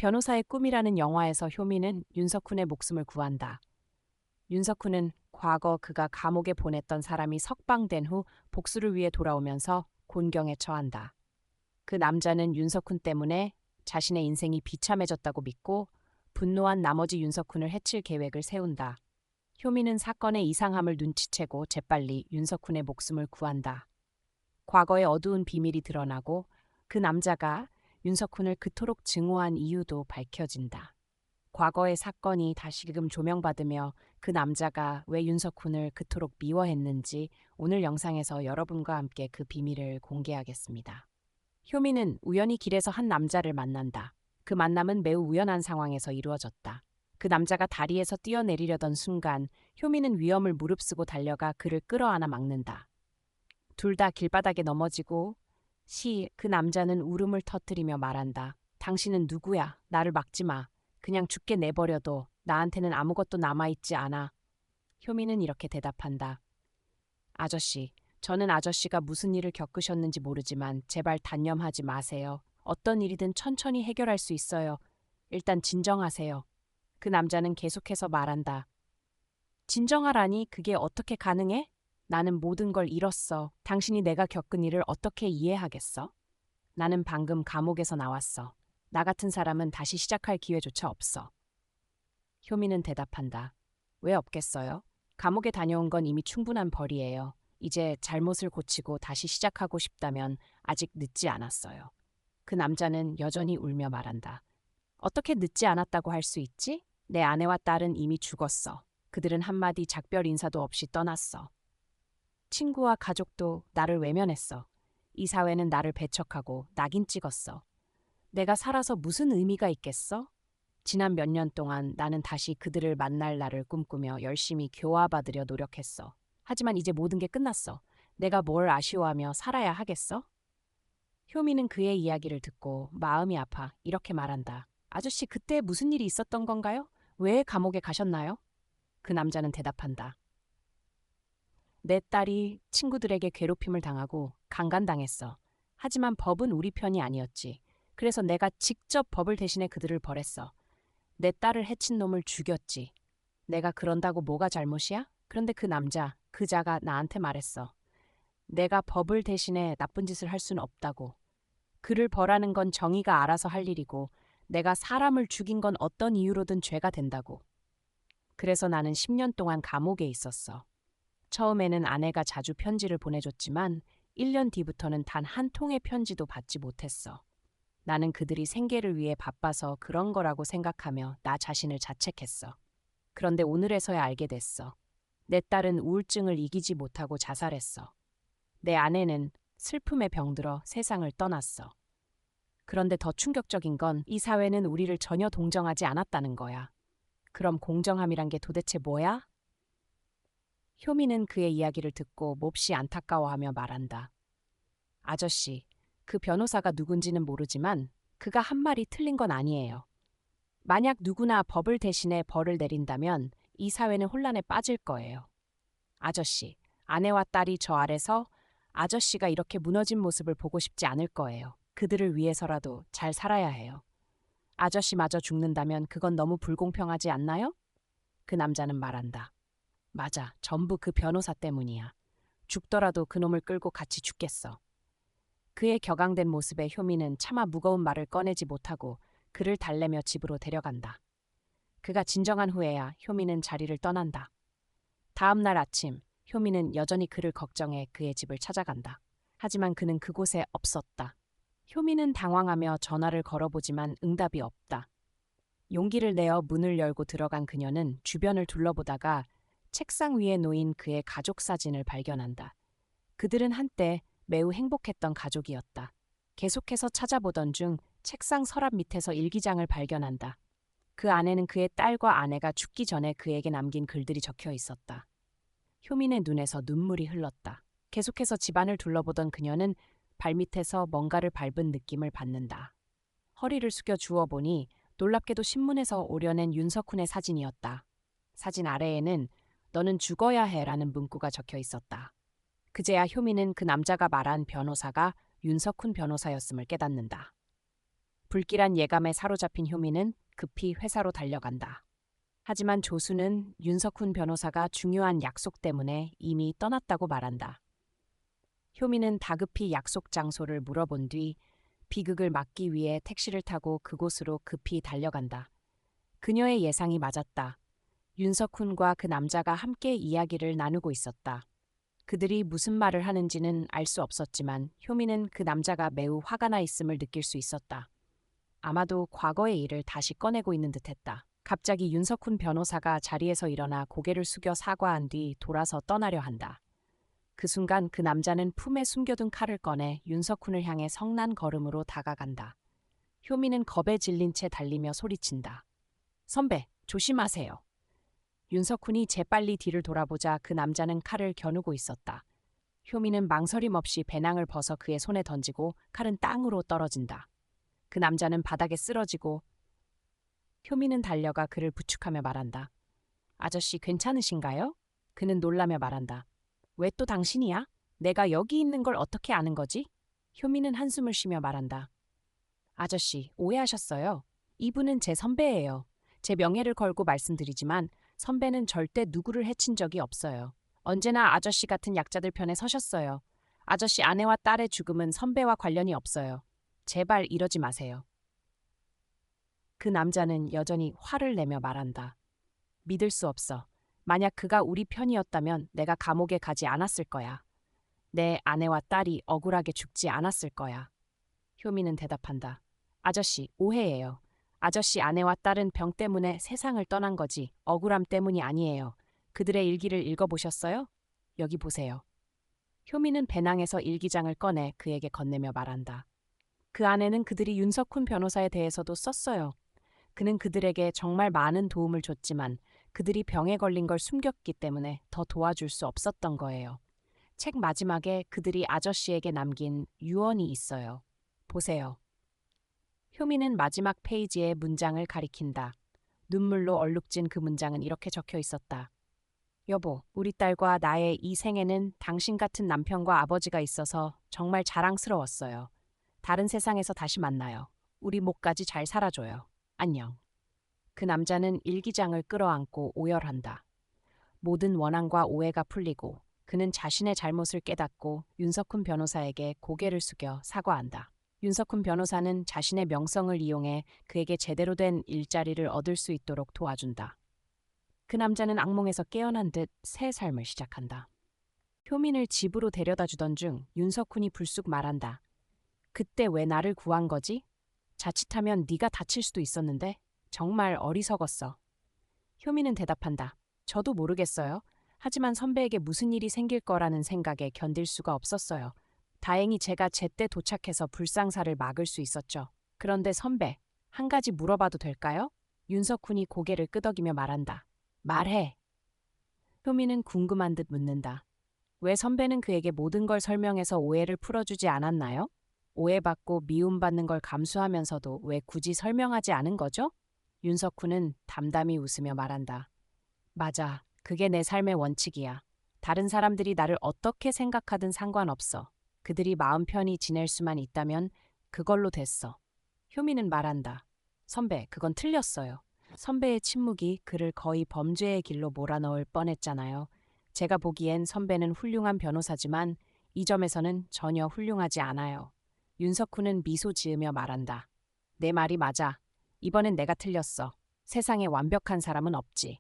변호사의 꿈이라는 영화에서 효민은 윤석훈의 목숨을 구한다. 윤석훈은 과거 그가 감옥에 보냈던 사람이 석방된 후 복수를 위해 돌아오면서 곤경에 처한다. 그 남자는 윤석훈 때문에 자신의 인생이 비참해졌다고 믿고 분노한 나머지 윤석훈을 해칠 계획을 세운다. 효민은 사건의 이상함을 눈치채고 재빨리 윤석훈의 목숨을 구한다. 과거의 어두운 비밀이 드러나고 그 남자가 윤석훈을 그토록 증오한 이유도 밝혀진다. 과거의 사건이 다시금 조명받으며 그 남자가 왜 윤석훈을 그토록 미워했는지 오늘 영상에서 여러분과 함께 그 비밀을 공개하겠습니다. 효민은 우연히 길에서 한 남자를 만난다. 그 만남은 매우 우연한 상황에서 이루어졌다. 그 남자가 다리에서 뛰어내리려던 순간 효민은 위험을 무릅쓰고 달려가 그를 끌어안아 막는다. 둘 다 길바닥에 넘어지고 그 남자는 울음을 터뜨리며 말한다. 당신은 누구야? 나를 막지 마. 그냥 죽게 내버려둬. 나한테는 아무것도 남아있지 않아. 효민은 이렇게 대답한다. 아저씨, 저는 아저씨가 무슨 일을 겪으셨는지 모르지만 제발 단념하지 마세요. 어떤 일이든 천천히 해결할 수 있어요. 일단 진정하세요. 그 남자는 계속해서 말한다. 진정하라니 그게 어떻게 가능해? 나는 모든 걸 잃었어. 당신이 내가 겪은 일을 어떻게 이해하겠어? 나는 방금 감옥에서 나왔어. 나 같은 사람은 다시 시작할 기회조차 없어. 효민은 대답한다. 왜 없겠어요? 감옥에 다녀온 건 이미 충분한 벌이에요. 이제 잘못을 고치고 다시 시작하고 싶다면 아직 늦지 않았어요. 그 남자는 여전히 울며 말한다. 어떻게 늦지 않았다고 할 수 있지? 내 아내와 딸은 이미 죽었어. 그들은 한마디 작별 인사도 없이 떠났어. 친구와 가족도 나를 외면했어. 이 사회는 나를 배척하고 낙인 찍었어. 내가 살아서 무슨 의미가 있겠어? 지난 몇 년 동안 나는 다시 그들을 만날 날을 꿈꾸며 열심히 교화받으려 노력했어. 하지만 이제 모든 게 끝났어. 내가 뭘 아쉬워하며 살아야 하겠어? 효미는 그의 이야기를 듣고 마음이 아파 이렇게 말한다. 아저씨 그때 무슨 일이 있었던 건가요? 왜 감옥에 가셨나요? 그 남자는 대답한다. 내 딸이 친구들에게 괴롭힘을 당하고 강간당했어. 하지만 법은 우리 편이 아니었지. 그래서 내가 직접 법을 대신해 그들을 벌했어. 내 딸을 해친 놈을 죽였지. 내가 그런다고 뭐가 잘못이야? 그런데 그 남자, 그자가 나한테 말했어. 내가 법을 대신해 나쁜 짓을 할 수는 없다고. 그를 벌하는 건 정의가 알아서 할 일이고 내가 사람을 죽인 건 어떤 이유로든 죄가 된다고. 그래서 나는 10년 동안 감옥에 있었어. 처음에는 아내가 자주 편지를 보내줬지만 1년 뒤부터는 단 한 통의 편지도 받지 못했어. 나는 그들이 생계를 위해 바빠서 그런 거라고 생각하며 나 자신을 자책했어. 그런데 오늘에서야 알게 됐어. 내 딸은 우울증을 이기지 못하고 자살했어. 내 아내는 슬픔에 병들어 세상을 떠났어. 그런데 더 충격적인 건 이 사회는 우리를 전혀 동정하지 않았다는 거야. 그럼 공정함이란 게 도대체 뭐야? 효미는 그의 이야기를 듣고 몹시 안타까워하며 말한다. 아저씨, 그 변호사가 누군지는 모르지만 그가 한 말이 틀린 건 아니에요. 만약 누구나 법을 대신해 벌을 내린다면 이 사회는 혼란에 빠질 거예요. 아저씨, 아내와 딸이 저 아래서 아저씨가 이렇게 무너진 모습을 보고 싶지 않을 거예요. 그들을 위해서라도 잘 살아야 해요. 아저씨마저 죽는다면 그건 너무 불공평하지 않나요? 그 남자는 말한다. 맞아, 전부 그 변호사 때문이야. 죽더라도 그놈을 끌고 같이 죽겠어. 그의 격앙된 모습에 효미는 차마 무거운 말을 꺼내지 못하고 그를 달래며 집으로 데려간다. 그가 진정한 후에야 효미는 자리를 떠난다. 다음 날 아침, 효미는 여전히 그를 걱정해 그의 집을 찾아간다. 하지만 그는 그곳에 없었다. 효미는 당황하며 전화를 걸어보지만 응답이 없다. 용기를 내어 문을 열고 들어간 그녀는 주변을 둘러보다가 책상 위에 놓인 그의 가족 사진을 발견한다. 그들은 한때 매우 행복했던 가족이었다. 계속해서 찾아보던 중 책상 서랍 밑에서 일기장을 발견한다. 그 안에는 그의 딸과 아내가 죽기 전에 그에게 남긴 글들이 적혀 있었다. 효민의 눈에서 눈물이 흘렀다. 계속해서 집안을 둘러보던 그녀는 발밑에서 뭔가를 밟은 느낌을 받는다. 허리를 숙여 주워보니 놀랍게도 신문에서 오려낸 윤석훈의 사진이었다. 사진 아래에는 너는 죽어야 해라는 문구가 적혀 있었다. 그제야 효민은 그 남자가 말한 변호사가 윤석훈 변호사였음을 깨닫는다. 불길한 예감에 사로잡힌 효민은 급히 회사로 달려간다. 하지만 조수는 윤석훈 변호사가 중요한 약속 때문에 이미 떠났다고 말한다. 효민은 다급히 약속 장소를 물어본 뒤 비극을 막기 위해 택시를 타고 그곳으로 급히 달려간다. 그녀의 예상이 맞았다. 윤석훈과 그 남자가 함께 이야기를 나누고 있었다. 그들이 무슨 말을 하는지는 알 수 없었지만 효민은 그 남자가 매우 화가 나 있음을 느낄 수 있었다. 아마도 과거의 일을 다시 꺼내고 있는 듯했다. 갑자기 윤석훈 변호사가 자리에서 일어나 고개를 숙여 사과한 뒤 돌아서 떠나려 한다. 그 순간 그 남자는 품에 숨겨둔 칼을 꺼내 윤석훈을 향해 성난 걸음으로 다가간다. 효민은 겁에 질린 채 달리며 소리친다. 선배, 조심하세요. 윤석훈이 재빨리 뒤를 돌아보자 그 남자는 칼을 겨누고 있었다. 효민은 망설임 없이 배낭을 벗어 그의 손에 던지고 칼은 땅으로 떨어진다. 그 남자는 바닥에 쓰러지고 효민은 달려가 그를 부축하며 말한다. 아저씨 괜찮으신가요? 그는 놀라며 말한다. 왜 또 당신이야? 내가 여기 있는 걸 어떻게 아는 거지? 효민은 한숨을 쉬며 말한다. 아저씨, 오해하셨어요. 이분은 제 선배예요. 제 명예를 걸고 말씀드리지만 선배는 절대 누구를 해친 적이 없어요. 언제나 아저씨 같은 약자들 편에 서셨어요. 아저씨 아내와 딸의 죽음은 선배와 관련이 없어요. 제발 이러지 마세요. 그 남자는 여전히 화를 내며 말한다. 믿을 수 없어. 만약 그가 우리 편이었다면 내가 감옥에 가지 않았을 거야. 내 아내와 딸이 억울하게 죽지 않았을 거야. 효민은 대답한다. 아저씨, 오해예요. 아저씨 아내와 딸은 병 때문에 세상을 떠난 거지 억울함 때문이 아니에요. 그들의 일기를 읽어보셨어요? 여기 보세요. 효민은 배낭에서 일기장을 꺼내 그에게 건네며 말한다. 그 안에는 그들이 윤석훈 변호사에 대해서도 썼어요. 그는 그들에게 정말 많은 도움을 줬지만 그들이 병에 걸린 걸 숨겼기 때문에 더 도와줄 수 없었던 거예요. 책 마지막에 그들이 아저씨에게 남긴 유언이 있어요. 보세요. 효민은 마지막 페이지의 문장을 가리킨다. 눈물로 얼룩진 그 문장은 이렇게 적혀 있었다. 여보, 우리 딸과 나의 이 생에는 당신 같은 남편과 아버지가 있어서 정말 자랑스러웠어요. 다른 세상에서 다시 만나요. 우리 목까지 잘 살아줘요. 안녕. 그 남자는 일기장을 끌어안고 오열한다. 모든 원한과 오해가 풀리고 그는 자신의 잘못을 깨닫고 윤석훈 변호사에게 고개를 숙여 사과한다. 윤석훈 변호사는 자신의 명성을 이용해 그에게 제대로 된 일자리를 얻을 수 있도록 도와준다. 그 남자는 악몽에서 깨어난 듯 새 삶을 시작한다. 효민을 집으로 데려다 주던 중 윤석훈이 불쑥 말한다. 그때 왜 나를 구한 거지? 자칫하면 네가 다칠 수도 있었는데 정말 어리석었어. 효민은 대답한다. 저도 모르겠어요. 하지만 선배에게 무슨 일이 생길 거라는 생각에 견딜 수가 없었어요. 다행히 제가 제때 도착해서 불상사를 막을 수 있었죠. 그런데 선배, 한 가지 물어봐도 될까요? 윤석훈이 고개를 끄덕이며 말한다. 말해. 효민은 궁금한 듯 묻는다. 왜 선배는 그에게 모든 걸 설명해서 오해를 풀어주지 않았나요? 오해받고 미움받는 걸 감수하면서도 왜 굳이 설명하지 않은 거죠? 윤석훈은 담담히 웃으며 말한다. 맞아. 그게 내 삶의 원칙이야. 다른 사람들이 나를 어떻게 생각하든 상관없어. 그들이 마음 편히 지낼 수만 있다면 그걸로 됐어. 효민은 말한다. 선배, 그건 틀렸어요. 선배의 침묵이 그를 거의 범죄의 길로 몰아넣을 뻔했잖아요. 제가 보기엔 선배는 훌륭한 변호사지만 이 점에서는 전혀 훌륭하지 않아요. 윤석훈은 미소 지으며 말한다. 내 말이 맞아. 이번엔 내가 틀렸어. 세상에 완벽한 사람은 없지.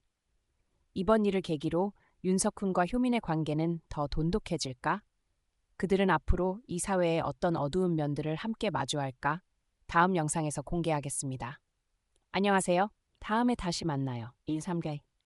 이번 일을 계기로 윤석훈과 효민의 관계는 더 돈독해질까? 그들은 앞으로 이 사회의 어떤 어두운 면들을 함께 마주할까? 다음 영상에서 공개하겠습니다. 안녕하세요. 다음에 다시 만나요. 1, 3개